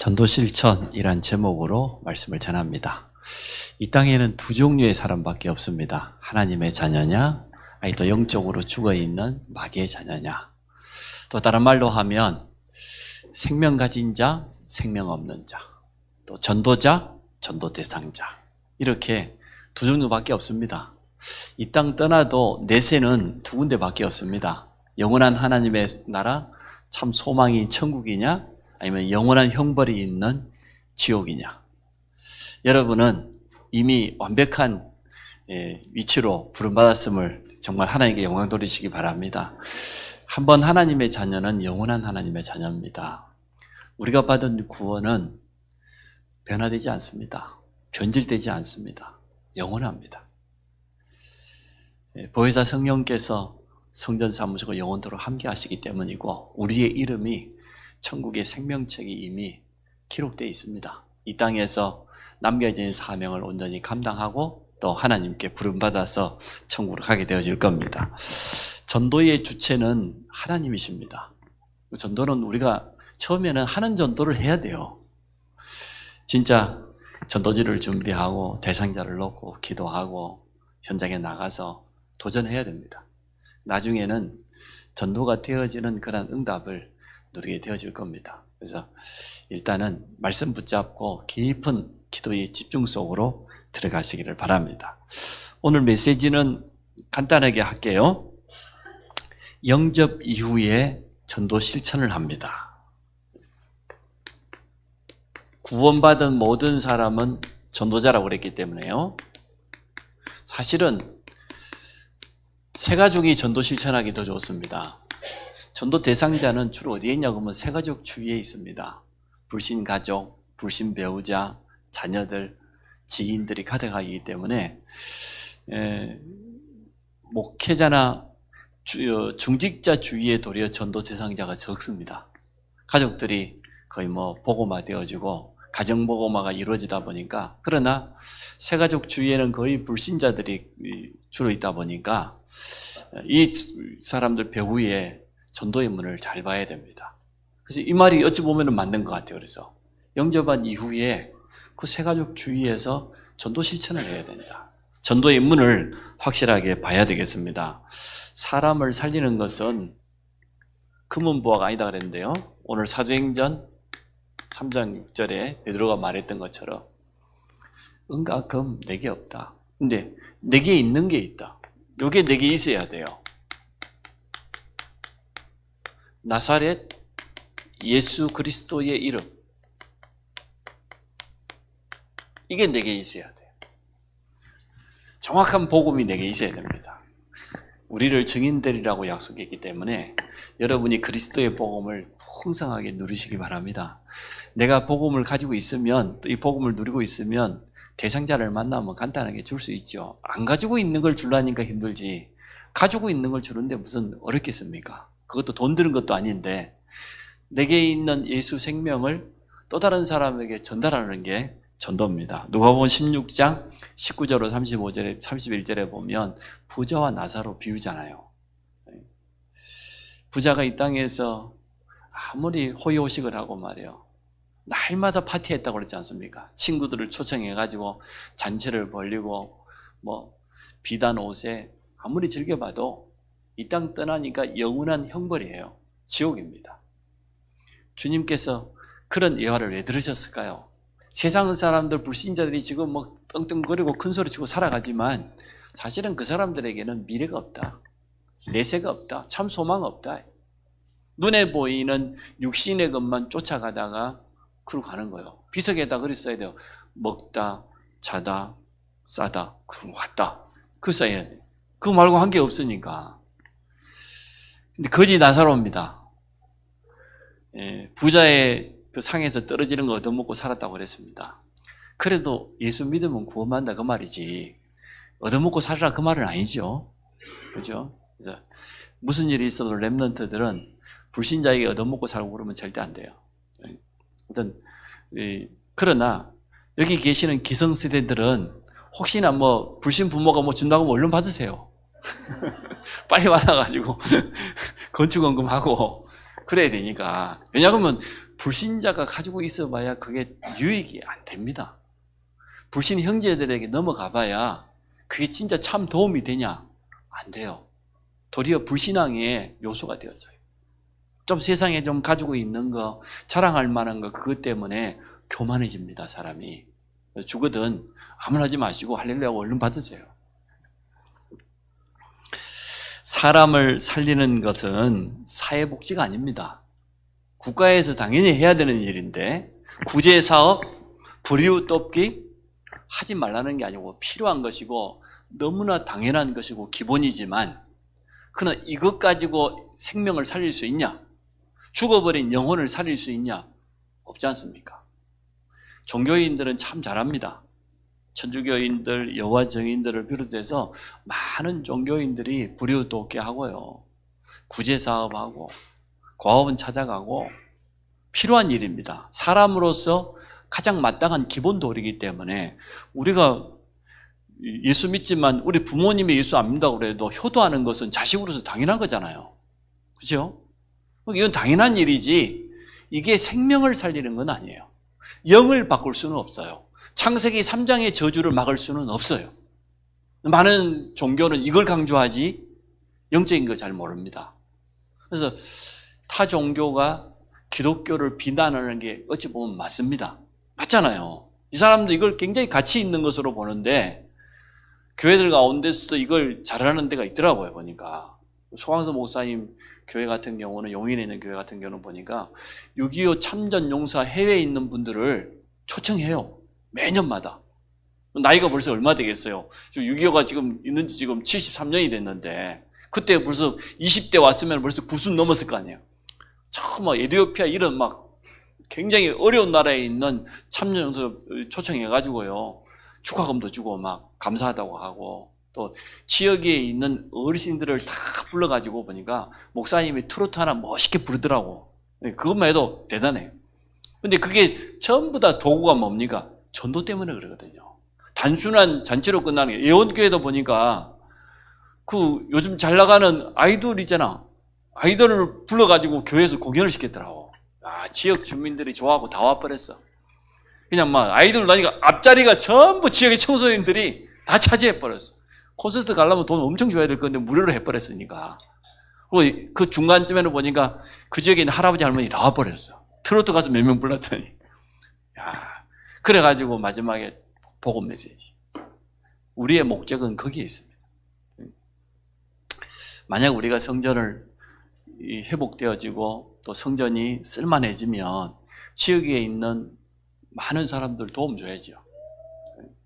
전도실천이란 제목으로 말씀을 전합니다. 이 땅에는 두 종류의 사람밖에 없습니다. 하나님의 자녀냐, 아니 또 영적으로 죽어있는 마귀의 자녀냐. 또 다른 말로 하면 생명 가진 자, 생명 없는 자, 또 전도자, 전도 대상자, 이렇게 두 종류밖에 없습니다. 이 땅 떠나도 내세는 두 군데밖에 없습니다. 영원한 하나님의 나라, 참 소망이 천국이냐, 아니면 영원한 형벌이 있는 지옥이냐. 여러분은 이미 완벽한 위치로 부름받았음을 정말 하나님께 영광 돌리시기 바랍니다. 한번 하나님의 자녀는 영원한 하나님의 자녀입니다. 우리가 받은 구원은 변화되지 않습니다. 변질되지 않습니다. 영원합니다. 보혜사 성령께서 성전 사무소가 영원토록 함께 하시기 때문이고, 우리의 이름이 천국의 생명책이 이미 기록되어 있습니다. 이 땅에서 남겨져 있는 사명을 온전히 감당하고 또 하나님께 부름받아서 천국으로 가게 되어질 겁니다. 전도의 주체는 하나님이십니다. 전도는 우리가 처음에는 하는 전도를 해야 돼요. 진짜 전도지를 준비하고 대상자를 놓고 기도하고 현장에 나가서 도전해야 됩니다. 나중에는 전도가 되어지는 그런 응답을 누리게 되어질 겁니다. 그래서 일단은 말씀 붙잡고 깊은 기도의 집중 속으로 들어가시기를 바랍니다. 오늘 메시지는 간단하게 할게요. 영접 이후에 전도 실천을 합니다. 구원받은 모든 사람은 전도자라고 그랬기 때문에요. 사실은 세 가족이 전도 실천하기 더 좋습니다. 전도 대상자는 주로 어디에 있냐고 하면 세 가족 주위에 있습니다. 불신 가족, 불신 배우자, 자녀들, 지인들이 가득하기 때문에 목회자나 중직자 주위에 도리어 전도 대상자가 적습니다. 가족들이 거의 보고마 되어지고 가정 보고마가 이루어지다 보니까, 그러나 세 가족 주위에는 거의 불신자들이 주로 있다 보니까 이 사람들 배후에 전도의 문을 잘 봐야 됩니다. 그래서 이 말이 어찌 보면 맞는 것 같아요. 그래서 영접한 이후에 그 세 가족 주위에서 전도 실천을 해야 된다. 전도의 문을 확실하게 봐야 되겠습니다. 사람을 살리는 것은 금은보화가 아니다 그랬는데요. 오늘 사도행전 3장 6절에 베드로가 말했던 것처럼 은과 금 내게 없다. 근데 내게 있는 게 있다. 이게 내게 있어야 돼요. 나사렛 예수 그리스도의 이름, 이게 내게 있어야 돼요. 정확한 복음이 내게 있어야 됩니다. 우리를 증인되리라고 약속했기 때문에 여러분이 그리스도의 복음을 풍성하게 누리시기 바랍니다. 내가 복음을 가지고 있으면, 또 이 복음을 누리고 있으면 대상자를 만나면 간단하게 줄 수 있죠. 안 가지고 있는 걸 주려니까 힘들지, 가지고 있는 걸 주는데 무슨 어렵겠습니까? 그것도 돈 드는 것도 아닌데 내게 있는 예수 생명을 또 다른 사람에게 전달하는 게 전도입니다. 누가복음 16장 19절로 35절에 31절에 보면 부자와 나사로 비유잖아요. 부자가 이 땅에서 아무리 호의호식을 하고 말이에요, 날마다 파티했다고 그랬지 않습니까? 친구들을 초청해가지고 잔치를 벌리고 비단 옷에 아무리 즐겨봐도 이 땅 떠나니까 영원한 형벌이에요. 지옥입니다. 주님께서 그런 예화를 왜 들으셨을까요? 세상 사람들, 불신자들이 지금 떵떵거리고 큰소리치고 살아가지만 사실은 그 사람들에게는 미래가 없다. 내세가 없다. 참 소망 없다. 눈에 보이는 육신의 것만 쫓아가다가 그러고 가는 거예요. 비석에다 그랬어야 돼요. 먹다, 자다, 싸다, 그러고 갔다. 그 써야 돼요. 그거 말고 한 게 없으니까. 근데 거지 나사로입니다. 부자의 그 상에서 떨어지는 거 얻어먹고 살았다고 그랬습니다. 그래도 예수 믿으면 구원받는다 그 말이지, 얻어먹고 살아라 그 말은 아니죠. 그렇죠? 그래서 무슨 일이 있어도 렘넌트들은 불신자에게 얻어먹고 살고 그러면 절대 안 돼요. 그러나 여기 계시는 기성세대들은 혹시나 불신 부모가 준다고 하면 얼른 받으세요. 빨리 받아가지고 건축원금하고 그래야 되니까. 왜냐하면 불신자가 가지고 있어봐야 그게 유익이 안 됩니다. 불신 형제들에게 넘어가 봐야 그게 진짜 참 도움이 되냐? 안 돼요. 도리어 불신앙의 요소가 되었어요. 좀 세상에 좀 가지고 있는 거, 자랑할 만한 거, 그것 때문에 교만해집니다, 사람이. 죽거든 아무나 하지 마시고 할렐루야 얼른 받으세요. 사람을 살리는 것은 사회복지가 아닙니다. 국가에서 당연히 해야 되는 일인데 구제사업, 불이웃 돕기 하지 말라는 게 아니고 필요한 것이고 너무나 당연한 것이고 기본이지만 그러나 이것 가지고 생명을 살릴 수 있냐? 죽어버린 영혼을 살릴 수 있냐? 없지 않습니까? 종교인들은 참 잘합니다. 천주교인들, 여호와 증인들을 비롯해서 많은 종교인들이 불이웃 돕게 하고요. 구제사업하고 과업은 찾아가고 필요한 일입니다. 사람으로서 가장 마땅한 기본 도리이기 때문에 우리가 예수 믿지만 우리 부모님이 예수 안 믿는다고 그래도 효도하는 것은 자식으로서 당연한 거잖아요. 그렇죠? 이건 당연한 일이지 이게 생명을 살리는 건 아니에요. 영을 바꿀 수는 없어요. 창세기 3장의 저주를 막을 수는 없어요. 많은 종교는 이걸 강조하지 영적인 거 잘 모릅니다. 그래서 타 종교가 기독교를 비난하는 게 어찌 보면 맞습니다. 맞잖아요. 이 사람도 이걸 굉장히 가치 있는 것으로 보는데 교회들 가운데서도 이걸 잘하는 데가 있더라고요. 보니까 소강서 목사님 교회 같은 경우는 용인에 있는 교회 같은 경우는 보니까 6.25 참전용사 해외에 있는 분들을 초청해요. 매년마다. 나이가 벌써 얼마 되겠어요. 6.25가 지금 있는지 지금 73년이 됐는데 그때 벌써 20대 왔으면 벌써 90 넘었을 거 아니에요. 처음 막 에티오피아 이런 막 굉장히 어려운 나라에 있는 참전용사 초청해가지고요. 축하금도 주고 막 감사하다고 하고 또 지역에 있는 어르신들을 다 불러가지고 보니까 목사님이 트로트 하나 멋있게 부르더라고. 그것만 해도 대단해요. 근데 그게 전부 다 도구가 뭡니까? 전도 때문에 그러거든요. 단순한 잔치로 끝나는 게 예원교회도 보니까 그 요즘 잘 나가는 아이돌이잖아. 아이돌을 불러가지고 교회에서 공연을 시켰더라고. 아, 지역 주민들이 좋아하고 다 와버렸어. 그냥 막 아이돌 나니까 앞자리가 전부 지역의 청소년들이 다 차지해버렸어. 콘서트 가려면 돈 엄청 줘야 될 건데 무료로 해버렸으니까. 그리고 그 중간쯤에는 보니까 그 지역에 있는 할아버지 할머니 다 와버렸어. 트로트 가서 몇 명 불렀더니. 야, 그래가지고 마지막에 복음 메시지. 우리의 목적은 거기에 있습니다. 만약 우리가 성전을 회복되어지고 또 성전이 쓸만해지면 지역에 있는 많은 사람들 도움 줘야죠.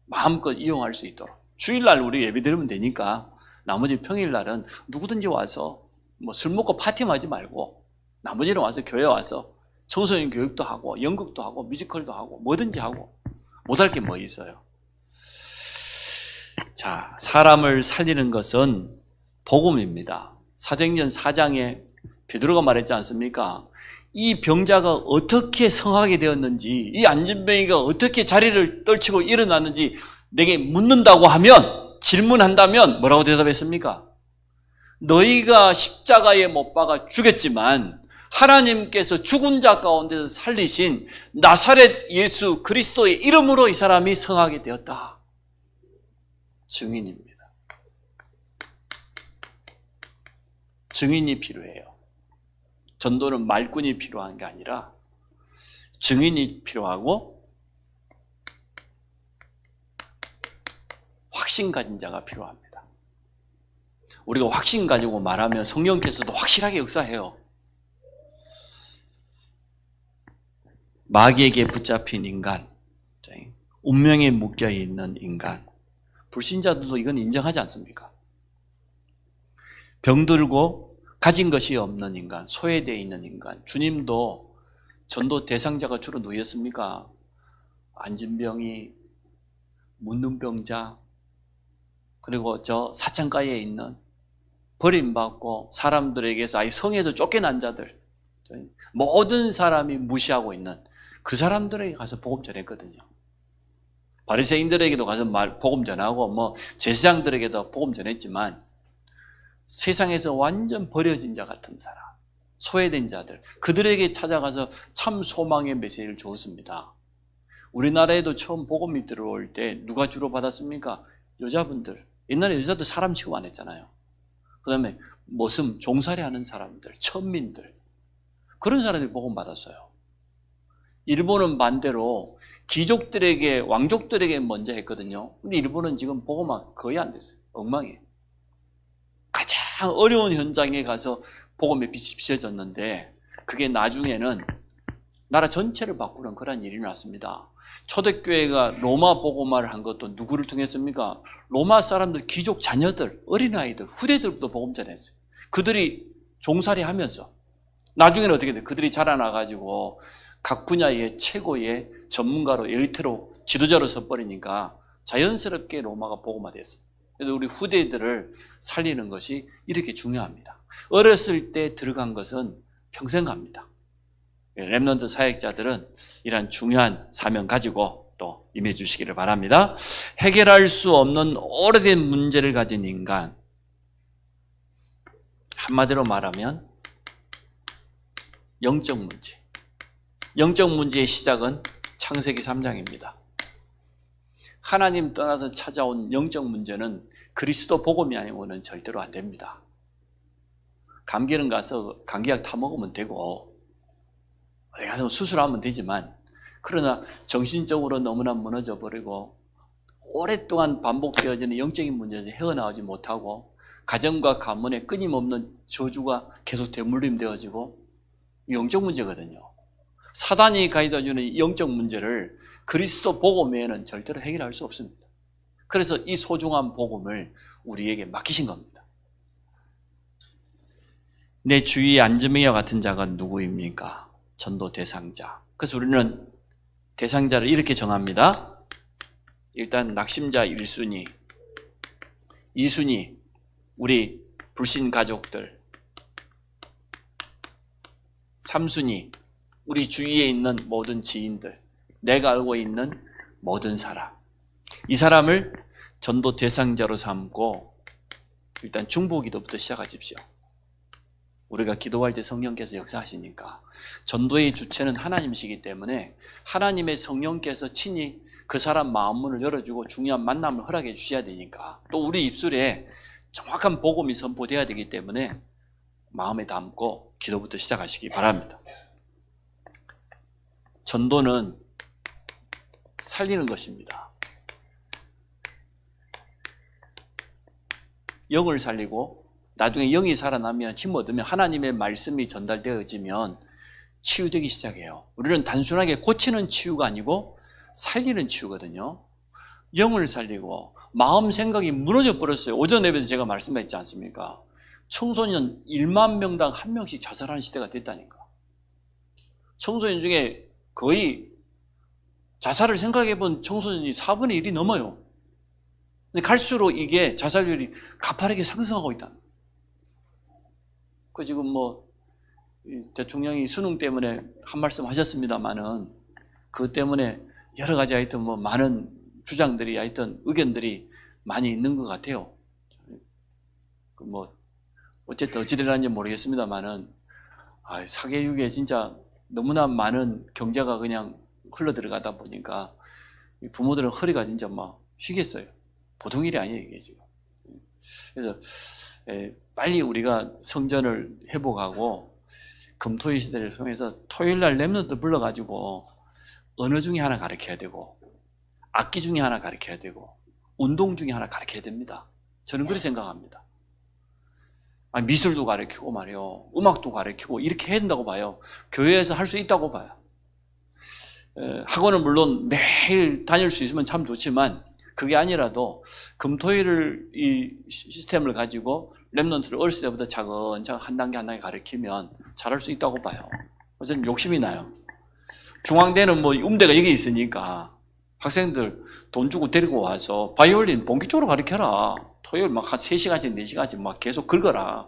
마음껏 이용할 수 있도록. 주일날 우리 예배 드리면 되니까 나머지 평일날은 누구든지 와서 뭐 술 먹고 파티만 하지 말고 나머지는 와서 교회 와서 청소년 교육도 하고 연극도 하고 뮤지컬도 하고 뭐든지 하고 못할 게 뭐 있어요. 자, 사람을 살리는 것은 복음입니다. 사도행전 4장에 베드로가 말했지 않습니까? 이 병자가 어떻게 성하게 되었는지, 이 안진뱅이가 어떻게 자리를 떨치고 일어났는지 내게 묻는다고 하면, 질문한다면 뭐라고 대답했습니까? 너희가 십자가에 못 박아 죽였지만 하나님께서 죽은 자 가운데서 살리신 나사렛 예수 그리스도의 이름으로 이 사람이 성하게 되었다. 증인입니다. 증인이 필요해요. 전도는 말꾼이 필요한 게 아니라 증인이 필요하고 확신 가진 자가 필요합니다. 우리가 확신 가지고 말하면 성령께서도 확실하게 역사해요. 마귀에게 붙잡힌 인간, 운명에 묶여있는 인간, 불신자들도 이건 인정하지 않습니까? 병들고 가진 것이 없는 인간, 소외되어 있는 인간, 주님도 전도 대상자가 주로 누구였습니까? 안진병이, 문둥병자, 그리고 저 사창가에 있는 버림받고 사람들에게서 아예 성에서 쫓겨난 자들, 모든 사람이 무시하고 있는 그 사람들에게 가서 복음 전했거든요. 바리새인들에게도 가서 복음 전하고 뭐 제사장들에게도 복음 전했지만 세상에서 완전 버려진 자 같은 사람, 소외된 자들, 그들에게 찾아가서 참 소망의 메시지를 주었습니다. 우리나라에도 처음 복음이 들어올 때 누가 주로 받았습니까? 여자분들. 옛날에 여자들 사람 취급 안 했잖아요. 그 다음에 모슴, 종살이 하는 사람들, 천민들, 그런 사람들이 복음 받았어요. 일본은 반대로 귀족들에게, 왕족들에게 먼저 했거든요. 근데 일본은 지금 복음화 거의 안 됐어요. 엉망이에요. 가장 어려운 현장에 가서 복음의 빛이 비춰졌는데, 그게 나중에는 나라 전체를 바꾸는 그런 일이 났습니다. 초대교회가 로마 복음화를 한 것도 누구를 통했습니까? 로마 사람들, 귀족 자녀들, 어린아이들, 후대들부터 복음 전했어요. 그들이 종살이 하면서 나중에는 어떻게 돼요? 그들이 자라나가지고 각 분야의 최고의 전문가로, 엘리트로, 지도자로 서버리니까 자연스럽게 로마가 복음화됐어요. 그래서 우리 후대들을 살리는 것이 이렇게 중요합니다. 어렸을 때 들어간 것은 평생 갑니다. 렘넌트 사역자들은 이런 중요한 사명 가지고 또 임해 주시기를 바랍니다. 해결할 수 없는 오래된 문제를 가진 인간, 한마디로 말하면 영적 문제. 영적 문제의 시작은 창세기 3장입니다. 하나님 떠나서 찾아온 영적 문제는 그리스도 복음이 아니고는 절대로 안 됩니다. 감기는 가서 감기약 타 먹으면 되고 어디 가서 수술하면 되지만, 그러나 정신적으로 너무나 무너져 버리고 오랫동안 반복되어지는 영적인 문제에서 헤어나오지 못하고 가정과 가문에 끊임없는 저주가 계속 되물림되어지고 영적 문제거든요. 사단이 가져다주는 영적 문제를 그리스도 복음 외에는 절대로 해결할 수 없습니다. 그래서 이 소중한 복음을 우리에게 맡기신 겁니다. 내 주위에 안전명이와 같은 자가 누구입니까? 전도 대상자. 그래서 우리는 대상자를 이렇게 정합니다. 일단 낙심자 1순위, 2순위 우리 불신 가족들, 3순위 우리 주위에 있는 모든 지인들, 내가 알고 있는 모든 사람. 이 사람을 전도 대상자로 삼고 일단 중보기도부터 시작하십시오. 우리가 기도할 때 성령께서 역사하시니까 전도의 주체는 하나님이시기 때문에 하나님의 성령께서 친히 그 사람 마음문을 열어주고 중요한 만남을 허락해 주셔야 되니까, 또 우리 입술에 정확한 복음이 선포되어야 되기 때문에 마음에 담고 기도부터 시작하시기 바랍니다. 전도는 살리는 것입니다. 영을 살리고 나중에 영이 살아나면 힘 얻으면 하나님의 말씀이 전달되어지면 치유되기 시작해요. 우리는 단순하게 고치는 치유가 아니고 살리는 치유거든요. 영을 살리고 마음 생각이 무너져 버렸어요. 오전 예배에서 제가 말씀했지 않습니까? 청소년 1만 명당 1명씩 자살하는 시대가 됐다니까. 청소년 중에 거의 자살을 생각해 본 청소년이 4분의 1이 넘어요. 근데 갈수록 이게 자살률이 가파르게 상승하고 있다. 그 지금 대통령이 수능 때문에 한 말씀 하셨습니다만은 그 때문에 여러 가지 하여튼 많은 주장들이 하여튼 의견들이 많이 있는 것 같아요. 어쨌든 어찌되는지 모르겠습니다만은 사계육에 진짜 너무나 많은 경제가 그냥 흘러 들어가다 보니까 부모들은 허리가 진짜 휘겠어요. 보통 일이 아니에요, 이게 지금. 그래서 빨리 우리가 성전을 회복하고 금토일 시대를 통해서 토요일날 렘넌트 불러가지고 언어 중에 하나 가르쳐야 되고 악기 중에 하나 가르쳐야 되고 운동 중에 하나 가르쳐야 됩니다. 저는 그렇게 생각합니다. 미술도 가르치고 말이요, 음악도 가르치고 이렇게 해야 된다고 봐요. 교회에서 할 수 있다고 봐요. 학원은 물론 매일 다닐 수 있으면 참 좋지만 그게 아니라도 금토일을 이 시스템을 가지고 렘넌트를 어렸을 때부터 차근차근 한 단계 한 단계 가르치면 잘할 수 있다고 봐요. 어쨌든 욕심이 나요. 중앙대는 음대가 여기 있으니까 학생들 돈 주고 데리고 와서 바이올린 본격적으로 가르쳐라. 토요일 한 3시간씩 4시간씩 계속 긁어라.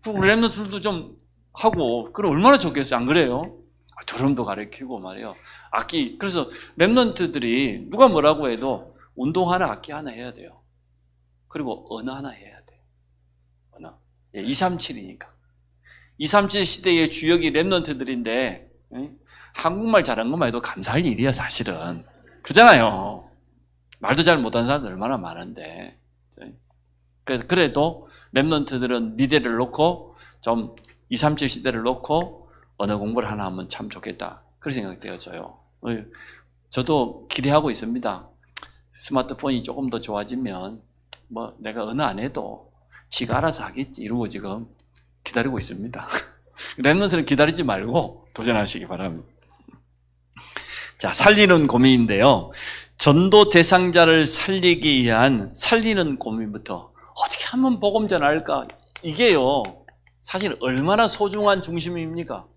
우리 렘넌트들도 좀 하고 그럼 얼마나 좋겠어요. 안 그래요? 드럼도 가르치고 말이에요. 악기. 그래서 렘넌트들이 누가 뭐라고 해도 운동 하나, 악기 하나 해야 돼요. 그리고 언어 하나 해야 돼요. 언어. 237이니까. 237 시대의 주역이 랩넌트들인데 한국말 잘한 것만 해도 감사할 일이야 사실은. 그잖아요. 말도 잘 못하는 사람들 얼마나 많은데. 그래도 랩넌트들은 미래를 놓고 좀 237 시대를 놓고 언어 공부를 하나 하면 참 좋겠다. 그런 생각이 되어져요. 저도 기대하고 있습니다. 스마트폰이 조금 더 좋아지면 뭐 내가 언어 안 해도 지가 알아서 하겠지 이러고 지금 기다리고 있습니다. 랩넌트는 기다리지 말고 도전하시기 바랍니다. 자, 살리는 고민인데요. 전도 대상자를 살리기 위한 살리는 고민부터 어떻게 하면 복음 전할까? 이게요, 사실 얼마나 소중한 중심입니까?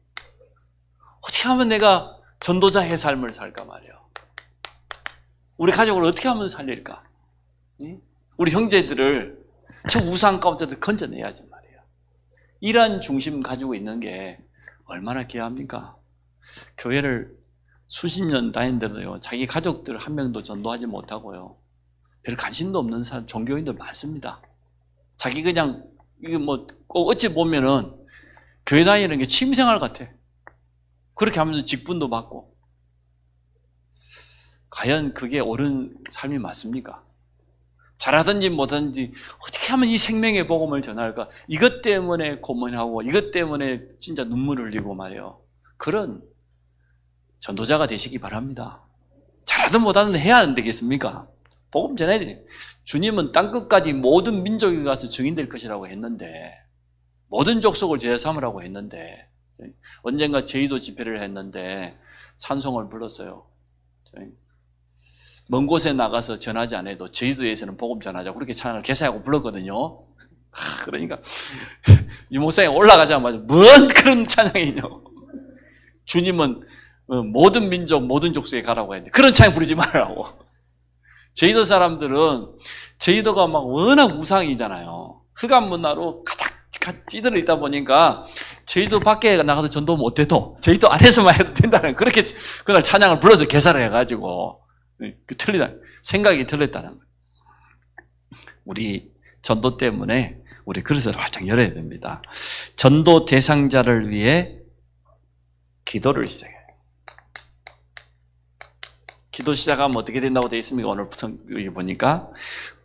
어떻게 하면 내가 전도자의 삶을 살까 말이에요. 우리 가족을 어떻게 하면 살릴까? 우리 형제들을 저 우상 가운데서 건져내야지 말이에요. 이러한 중심 가지고 있는 게 얼마나 귀합니까? 교회를 수십 년 다니는데도요, 자기 가족들 한 명도 전도하지 못하고요, 별 관심도 없는 사람, 종교인들 많습니다. 자기 그냥, 이게 뭐, 꼭 어찌 보면은 교회 다니는 게 취미생활 같아. 그렇게 하면서 직분도 받고. 과연 그게 옳은 삶이 맞습니까? 잘하든지 못하든지 어떻게 하면 이 생명의 복음을 전할까? 이것 때문에 고민하고 이것 때문에 진짜 눈물을 흘리고 말이에요. 그런 전도자가 되시기 바랍니다. 잘하든 못하든 해야 안 되겠습니까? 복음 전해야 돼. 주님은 땅끝까지 모든 민족에 가서 증인될 것이라고 했는데, 모든 족속을 제자 삼으라고 했는데, 언젠가 제주도 집회를 했는데 찬송을 불렀어요. 먼 곳에 나가서 전하지 않아도 제주도에서는 복음 전하자, 그렇게 찬양을 개사하고 불렀거든요. 그러니까 유목사에 올라가자마자 뭔 그런 찬양이냐고. 주님은 모든 민족 모든 족속에 가라고 했는데 그런 찬양 부르지 말라고. 제주도 사람들은 제주도가 막 워낙 우상이잖아요. 흑암 문화로 가득 찌들어 있다 보니까 제주도 밖에 나가서 전도 못해도 제주도 안에서만 해도 된다는, 그렇게 그날 찬양을 불러서 개사를 해가지고 틀리다, 생각이 틀렸다는 거예요. 우리 전도 때문에 우리 그릇을 활짝 열어야 됩니다. 전도 대상자를 위해 기도를 시작해요. 기도 시작하면 어떻게 된다고 되어 있습니까? 오늘 여기 보니까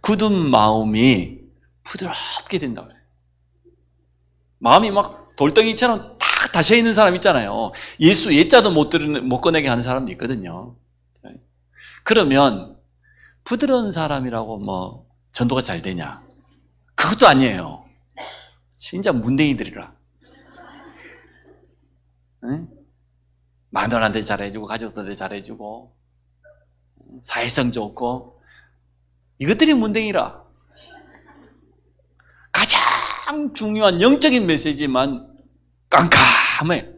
굳은 마음이 부드럽게 된다고 해요. 마음이 막 돌덩이처럼 딱 닫혀 있는 사람 있잖아요. 예수 예자도 못 꺼내게 하는 사람도 있거든요. 그러면 부드러운 사람이라고 뭐 전도가 잘 되냐? 그것도 아니에요. 진짜 문댕이들이라. 응? 마누라한테 잘해주고 가족들한테 잘해주고 사회성 좋고, 이것들이 문댕이라. 가장 중요한 영적인 메시지만 깜깜해.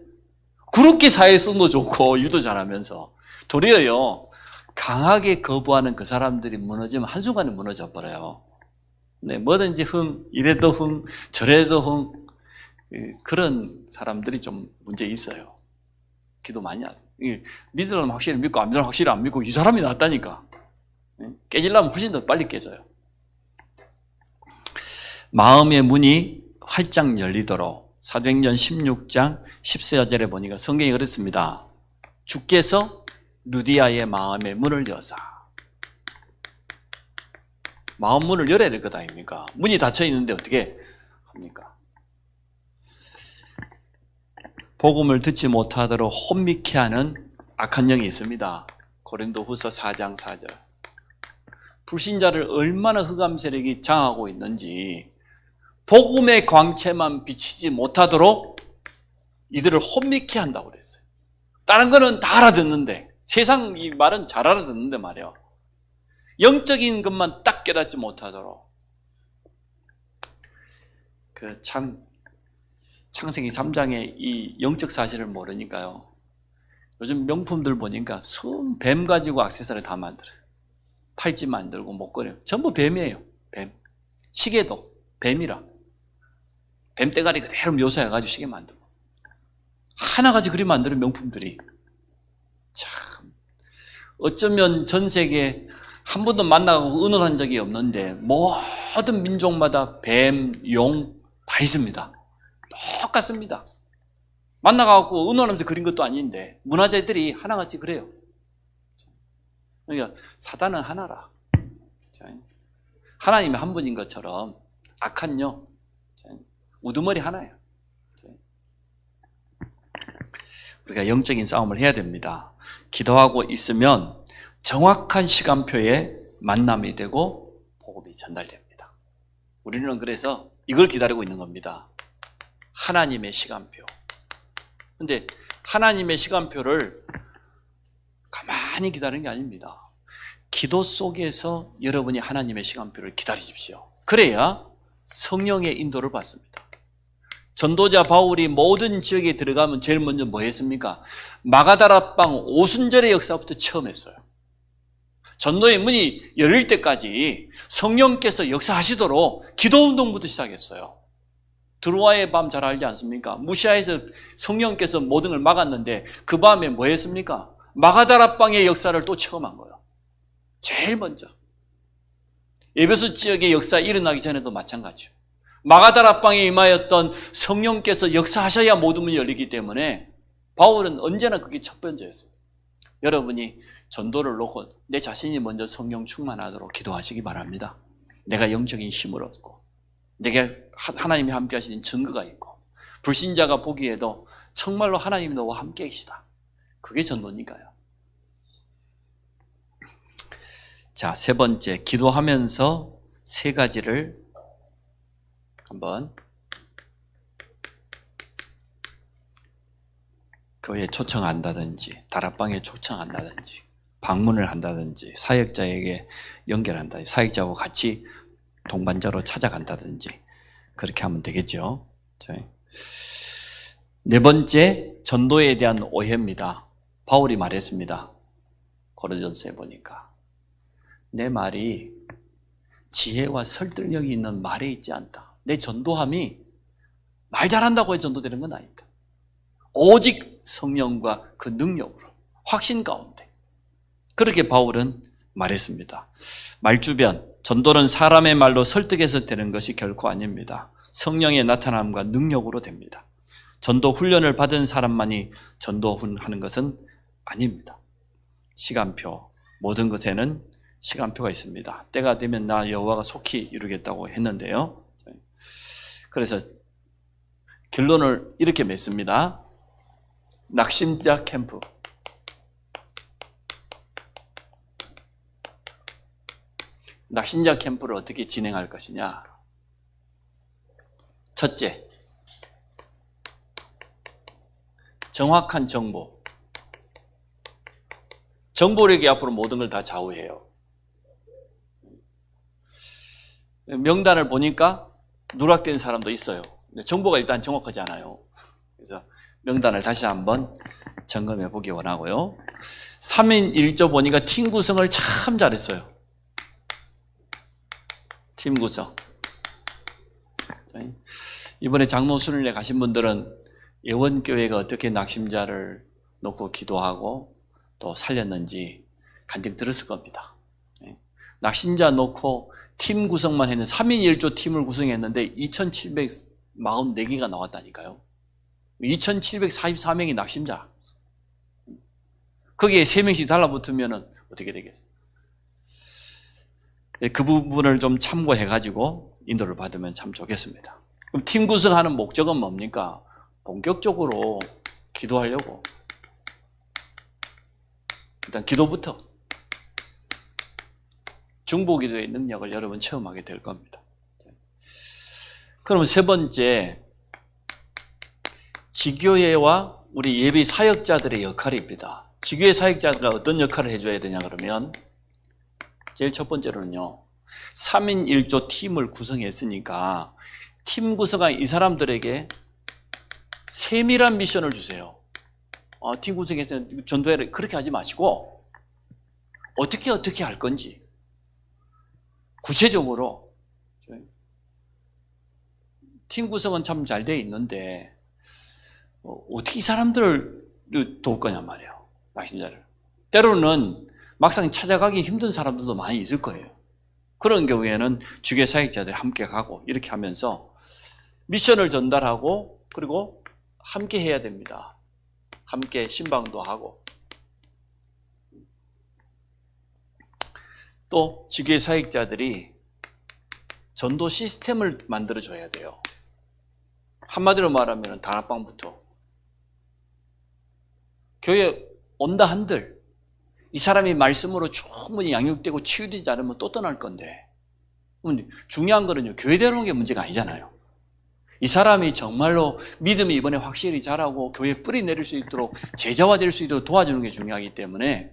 그렇게 사회성도 좋고 일도 잘하면서 도리어요, 강하게 거부하는 그 사람들이 무너지면 한순간에 무너져 버려요. 네, 뭐든지 이래도 저래도 그런 사람들이 좀 문제 있어요. 기도 많이 하세요. 믿으려면 확실히 믿고 안 믿으려면 확실히 안 믿고, 이 사람이 낫다니까. 깨지려면 훨씬 더 빨리 깨져요. 마음의 문이 활짝 열리도록 사도행전 16장 14절에 보니까 성경이 그랬습니다. 주께서 루디아의 마음의 문을 여사. 마음 문을 열어야 될 것 아닙니까? 문이 닫혀 있는데 어떻게 합니까? 복음을 듣지 못하도록 혼미케 하는 악한 영이 있습니다. 고린도후서 4장 4절. 불신자를 얼마나 흑암 세력이 장하고 있는지, 복음의 광채만 비치지 못하도록 이들을 혼미케 한다고 그랬어요. 다른 거는 다 알아듣는데, 세상 이 말은 잘 알아듣는데 말이에요. 영적인 것만 딱 깨닫지 못하도록. 창세기 3장의 이 영적 사실을 모르니까요, 요즘 명품들 보니까 순 뱀 가지고 액세서리 다 만들어요. 팔찌 만들고 목걸이 전부 뱀이에요. 뱀. 시계도 뱀이라. 뱀 떼가리 그대로 묘사해가지고 시계 만들고, 하나같이 그리 만드는 명품들이 참, 어쩌면 전 세계에 한 번도 만나고 의논한 적이 없는데 모든 민족마다 뱀, 용 다 다 있습니다. 똑같습니다. 만나가지고 의논하면서 그린 것도 아닌데 문화재들이 하나같이 그래요. 그러니까 사단은 하나라. 하나님이 한 분인 것처럼 악한요 우두머리 하나예요. 우리가 영적인 싸움을 해야 됩니다. 기도하고 있으면 정확한 시간표에 만남이 되고 복음이 전달됩니다. 우리는 그래서 이걸 기다리고 있는 겁니다. 하나님의 시간표. 근데 하나님의 시간표를 가만히 기다리는 게 아닙니다. 기도 속에서 여러분이 하나님의 시간표를 기다리십시오. 그래야 성령의 인도를 받습니다. 전도자 바울이 모든 지역에 들어가면 제일 먼저 뭐 했습니까? 마가다라방 오순절의 역사부터 처음 했어요. 전도의 문이 열릴 때까지 성령께서 역사하시도록 기도운동부터 시작했어요. 드로아의 밤 잘 알지 않습니까? 무시아에서 성령께서 모든 걸 막았는데 그 밤에 뭐 했습니까? 마가다라방의 역사를 또 처음 한 거예요. 제일 먼저. 에베소 지역의 역사 일어나기 전에도 마찬가지요. 마가다라방에 임하였던 성령께서 역사하셔야 모든 문이 열리기 때문에 바울은 언제나 그게 첫 번째였어요. 여러분이 전도를 놓고 내 자신이 먼저 성령 충만하도록 기도하시기 바랍니다. 내가 영적인 힘을 얻고 내게 하나님이 함께 하시는 증거가 있고 불신자가 보기에도 정말로 하나님이 너와 함께 계시다. 그게 전도니까요. 자, 세 번째, 기도하면서 세 가지를 한번 교회에 초청한다든지 다락방에 초청한다든지 방문을 한다든지 사역자에게 연결한다든지 사역자하고 같이 동반자로 찾아간다든지 그렇게 하면 되겠죠. 네 번째, 전도에 대한 오해입니다. 바울이 말했습니다. 고린도전서에 보니까 내 말이 지혜와 설득력이 있는 말에 있지 않다. 내 전도함이 말 잘한다고 해서 전도되는 건 아니다. 오직 성령과 그 능력으로 확신 가운데 그렇게 바울은 말했습니다. 말주변, 전도는 사람의 말로 설득해서 되는 것이 결코 아닙니다. 성령의 나타남과 능력으로 됩니다. 전도 훈련을 받은 사람만이 전도하는 것은 아닙니다. 시간표, 모든 것에는 시간표가 있습니다. 때가 되면 나 여호와가 속히 이루겠다고 했는데요. 그래서 결론을 이렇게 맺습니다. 낙심자 캠프. 낙심자 캠프를 어떻게 진행할 것이냐. 첫째, 정확한 정보. 정보력이 앞으로 모든 걸 다 좌우해요. 명단을 보니까 누락된 사람도 있어요. 정보가 일단 정확하지 않아요. 그래서 명단을 다시 한번 점검해 보기 원하고요. 3인 1조 보니까 팀 구성을 참 잘했어요. 팀 구성. 이번에 장로 순례 가신 분들은 예원교회가 어떻게 낙심자를 놓고 기도하고 또 살렸는지 간증 들었을 겁니다. 낙심자 놓고 팀 구성만 했는데 3인 1조 팀을 구성했는데 2744개가 나왔다니까요. 2744명이 낙심자. 거기에 3명씩 달라붙으면 어떻게 되겠어요? 그 부분을 좀 참고해가지고 인도를 받으면 참 좋겠습니다. 그럼 팀 구성하는 목적은 뭡니까? 본격적으로 기도하려고. 일단 기도부터. 중보기도의 능력을 여러분 체험하게 될 겁니다. 그럼 세 번째, 지교회와 우리 예비 사역자들의 역할입니다. 지교회 사역자가 어떤 역할을 해줘야 되냐 그러면 제일 첫 번째로는요, 3인 1조 팀을 구성했으니까 팀 구성한 이 사람들에게 세밀한 미션을 주세요. 팀 구성해서 전도회를 그렇게 하지 마시고 어떻게 할 건지 구체적으로. 팀 구성은 참 잘 돼 있는데 어떻게 이 사람들을 도울 거냔 말이에요. 낙심자를. 때로는 막상 찾아가기 힘든 사람들도 많이 있을 거예요. 그런 경우에는 주교 사역자들이 함께 가고 이렇게 하면서 미션을 전달하고 그리고 함께 해야 됩니다. 함께 신방도 하고 또 지교회 사역자들이 전도 시스템을 만들어줘야 돼요. 한마디로 말하면 다락방부터 교회 온다 한들 이 사람이 말씀으로 충분히 양육되고 치유되지 않으면 또 떠날 건데 중요한 거는요, 교회 데려오는 게 문제가 아니잖아요. 이 사람이 정말로 믿음이 이번에 확실히 자라고 교회 뿌리 내릴 수 있도록 제자화 될 수 있도록 도와주는 게 중요하기 때문에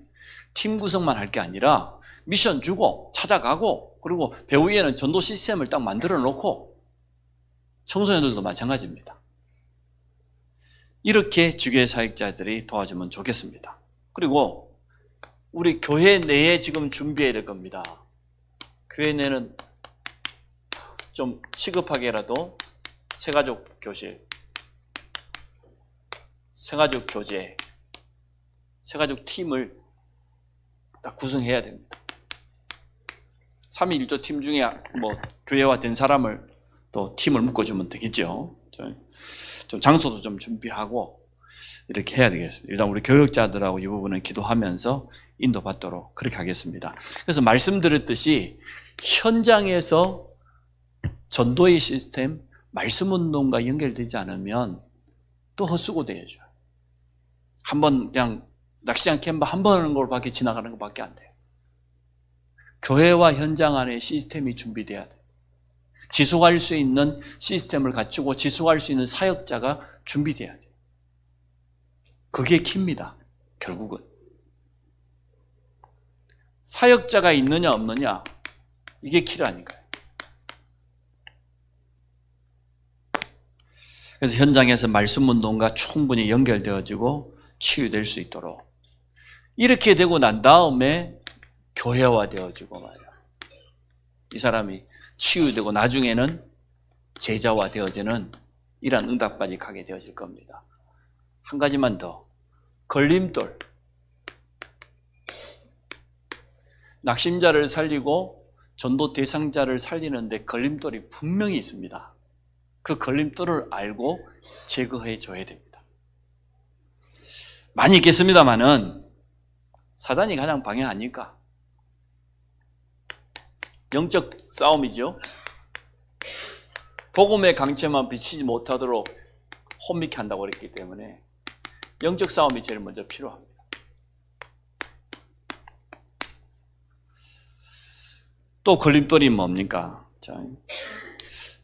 팀 구성만 할 게 아니라 미션 주고 찾아가고 그리고 배우 위에는 전도 시스템을 딱 만들어 놓고 청소년들도 마찬가지입니다. 이렇게 주교회 사역자들이 도와주면 좋겠습니다. 그리고 우리 교회 내에 지금 준비해야 될 겁니다. 교회 내는 좀 시급하게라도 새가족 교실, 새가족 교제, 새가족 팀을 딱 구성해야 됩니다. 3.1조 팀 중에 뭐 교회화 된 사람을 또 팀을 묶어주면 되겠죠. 좀 장소도 좀 준비하고 이렇게 해야 되겠습니다. 일단 우리 교역자들하고 이 부분은 기도하면서 인도받도록 그렇게 하겠습니다. 그래서 말씀드렸듯이 현장에서 전도의 시스템, 말씀운동과 연결되지 않으면 또 헛수고되죠. 한번 그냥 낚시장 캠프 한 번 하는 걸밖에 지나가는 것밖에 안 돼요. 교회와 현장 안에 시스템이 준비돼야 돼요. 지속할 수 있는 시스템을 갖추고 지속할 수 있는 사역자가 준비돼야 돼요. 그게 키입니다. 결국은. 사역자가 있느냐 없느냐 이게 키라니까요. 그래서 현장에서 말씀운동과 충분히 연결되어지고 치유될 수 있도록 이렇게 되고 난 다음에 교회화되어지고 말이야. 이 사람이 치유되고 나중에는 제자화되어지는 이러한 응답까지 가게 되어질 겁니다. 한 가지만 더. 걸림돌. 낙심자를 살리고 전도 대상자를 살리는데 걸림돌이 분명히 있습니다. 그 걸림돌을 알고 제거해 줘야 됩니다. 많이 있겠습니다만은 사단이 가장 방해하니까 영적 싸움이죠. 복음의 강체만 비치지 못하도록 혼미케 한다고 그랬기 때문에 영적 싸움이 제일 먼저 필요합니다. 또 걸림돌이 뭡니까? 자,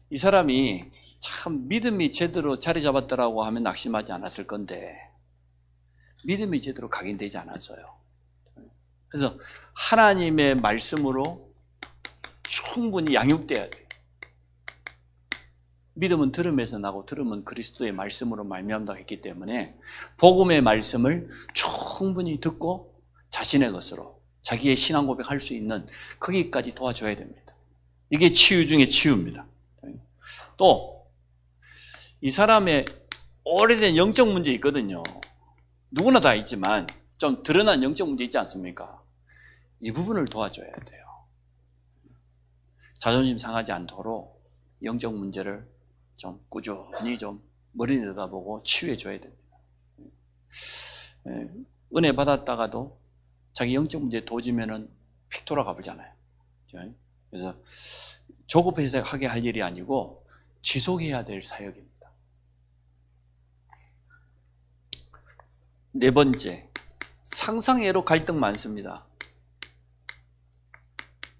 이 사람이 참 믿음이 제대로 자리 잡았더라고 하면 낙심하지 않았을 건데 믿음이 제대로 각인되지 않았어요. 그래서 하나님의 말씀으로 충분히 양육돼야 돼요. 믿음은 들음에서 나고 들음은 그리스도의 말씀으로 말미암다 했기 때문에 복음의 말씀을 충분히 듣고 자신의 것으로 자기의 신앙 고백할 수 있는 거기까지 도와줘야 됩니다. 이게 치유 중에 치유입니다. 또 이 사람의 오래된 영적 문제 있거든요. 누구나 다 있지만 좀 드러난 영적 문제 있지 않습니까? 이 부분을 도와줘야 돼요. 자존심 상하지 않도록 영적 문제를 좀 꾸준히 좀 머리 내다보고 치유해줘야 됩니다. 은혜 받았다가도 자기 영적 문제에 도지면은 휙 돌아가 보잖아요. 그래서 조급해서 하게 할 일이 아니고 지속해야 될 사역입니다. 네 번째, 상상애로 갈등 많습니다.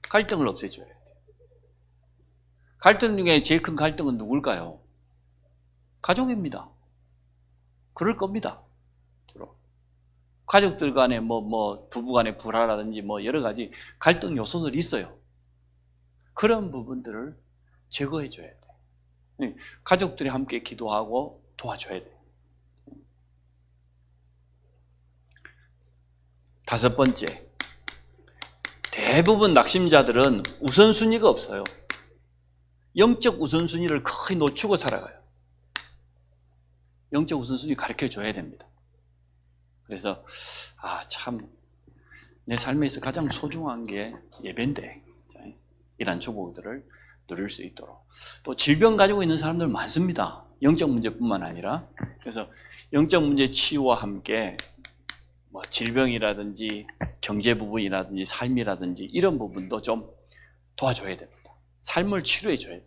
갈등을 없애줘야 돼요. 갈등 중에 제일 큰 갈등은 누굴까요? 가족입니다. 그럴 겁니다. 가족들 간에 부부 간에 불화라든지 여러 가지 갈등 요소들이 있어요. 그런 부분들을 제거해 줘야 돼요. 가족들이 함께 기도하고 도와줘야 돼요. 다섯 번째, 대부분 낙심자들은 우선순위가 없어요. 영적 우선순위를 거의 놓치고 살아가요. 영적 우선순위 가르쳐줘야 됩니다. 그래서 참 내 삶에서 가장 소중한 게 예배인데 이런 축복들을 누릴 수 있도록. 또 질병 가지고 있는 사람들 많습니다. 영적 문제뿐만 아니라. 그래서 영적 문제 치유와 함께 뭐 질병이라든지 경제 부분이라든지 삶이라든지 이런 부분도 좀 도와줘야 됩니다. 삶을 치료해 줘야 돼요.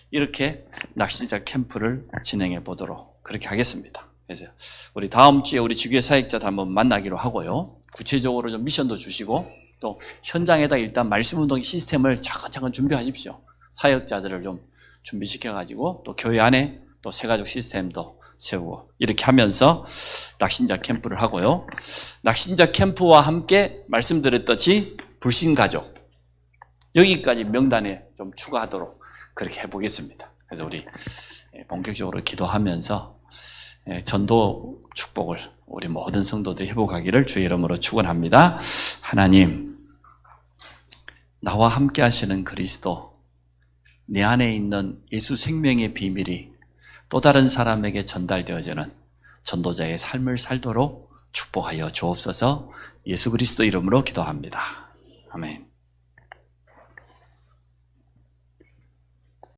이렇게 낚시자 캠프를 진행해 보도록 그렇게 하겠습니다. 그래서 우리 다음 주에 우리 지교회 사역자들 한번 만나기로 하고요. 구체적으로 좀 미션도 주시고 또 현장에다 일단 말씀 운동 시스템을 차근차근 준비하십시오. 사역자들을 좀 준비시켜 가지고 또 교회 안에 또 새가족 시스템도 세우고 이렇게 하면서 낚신자 캠프를 하고요. 낚신자 캠프와 함께 말씀드렸듯이 불신가족 여기까지 명단에 좀 추가하도록 그렇게 해보겠습니다. 그래서 우리 본격적으로 기도하면서 전도 축복을 우리 모든 성도들이 회복하기를 주의 이름으로 축원합니다. 하나님, 나와 함께 하시는 그리스도, 내 안에 있는 예수 생명의 비밀이 또 다른 사람에게 전달되어지는 전도자의 삶을 살도록 축복하여 주옵소서. 예수 그리스도 이름으로 기도합니다. 아멘.